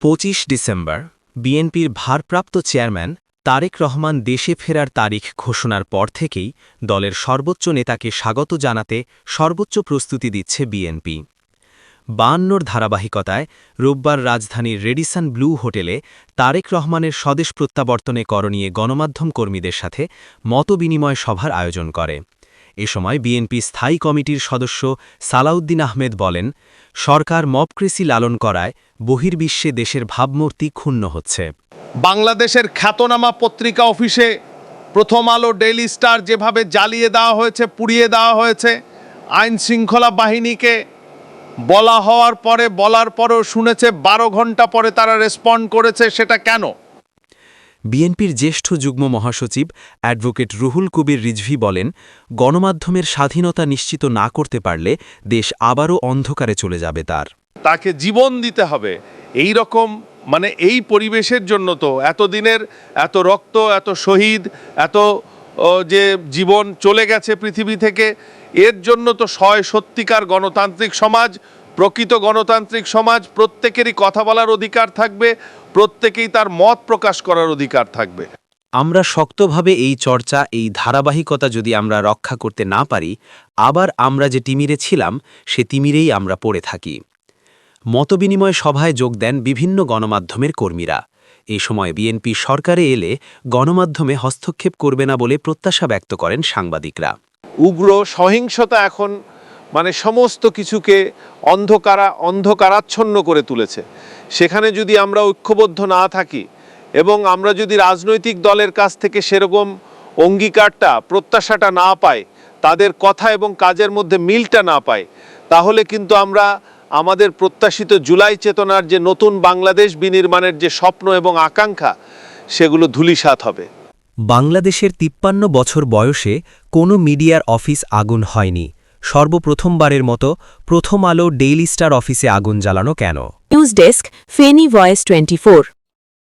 ২৫ December বিএনপির ভারপ্রাপ্ত chairman Tarique Rahman দেশে ফেরার তারিখ ঘোষণার পর থেকেই দলের সর্বোচ্চ নেতাকে স্বাগত জানাতে সর্বোচ্চ প্রস্তুতি দিচ্ছে বিএনপি। ৫২র ধারাবাহিকতায় রোববার রাজধানীর রেডিসন ব্লু হোটেলে তারেক রহমানের স্বদেশ প্রত্যাবর্তনে করণীয় গণমাধ্যম কর্মীদের সাথে মতবিনিময় সভার আয়োজন করে। এ সময় বিএনপি স্থায়ী কমিটির সদস্য সালাউদ্দিন আহমেদ বলেন, সরকার মবক্রেসি লালন করায় বহির্বিশ্বে দেশের ভাবমূর্তি ক্ষুণ্ণ হচ্ছে। বাংলাদেশের খ্যাতনামা পত্রিকা অফিসে প্রথম আলো, ডেইলি স্টার যেভাবে জ্বালিয়ে দেওয়া হয়েছে, পুড়িয়ে দেওয়া হয়েছে, আইন শৃঙ্খলা বাহিনীকে বলার পরেও শুনেছে ১২ ঘন্টা পরে তারা রেসপন্ড করেছে, সেটা কেন? বিএনপির জ্যেষ্ঠ যুগ্ম মহাসচিব অ্যাডভোকেট রুহুল কবির রিজভী বলেন, গণমাধ্যমের স্বাধীনতা নিশ্চিত না করতে পারলে দেশ আবারও অন্ধকারে চলে যাবে। তাকে জীবন দিতে হবে। এই রকম এই পরিবেশের জন্য তো এতদিনের এত রক্ত, এত শহীদ, এত যে জীবন চলে গেছে পৃথিবী থেকে, এর জন্য তো সত্যিকার গণতান্ত্রিক সমাজ, প্রকৃত গণতান্ত্রিক সমাজ, প্রত্যেকেরই কথা বলার অধিকার থাকবে, প্রত্যেকেই তার মত প্রকাশ করার অধিকার থাকবে। আমরা শক্তভাবে এই চর্চা, এই ধারাবাহিকতা যদি আমরা রক্ষা করতে না পারি, আবার আমরা যে তিমিরে ছিলাম সে তিমিরেই আমরা পড়ে থাকি। মতবিনিময় সভায় যোগ দেন বিভিন্ন গণমাধ্যমের কর্মীরা। এই সময় বিএনপি সরকারে এলে গণমাধ্যমে হস্তক্ষেপ করবে না বলে প্রত্যাশা ব্যক্ত করেন সাংবাদিকরা। উগ্র সহিংসতা এখন সমস্ত কিছুকে অন্ধকারাচ্ছন্ন করে তুলেছে। সেখানে যদি আমরা ঐক্যবদ্ধ না থাকি এবং আমরা যদি রাজনৈতিক দলের কাছ থেকে সেরকম অঙ্গীকারটা, প্রত্যাশাটা না পাই, তাদের কথা এবং কাজের মধ্যে মিলটা না পাই, তাহলে কিন্তু আমরা আমাদের প্রত্যাশিত জুলাই চেতনার যে নতুন বাংলাদেশ বিনির্মাণের যে স্বপ্ন এবং আকাঙ্ক্ষা, সেগুলো ধূলিসাৎ হবে। বাংলাদেশের ৫৩ বছর বয়সে কোনো মিডিয়ার অফিস আগুন হয়নি। সর্বপ্রথমবারের মতো প্রথম আলো, ডেইলি স্টার অফিসে আগুন জ্বালানো কেন? News desk, Feni voice 24।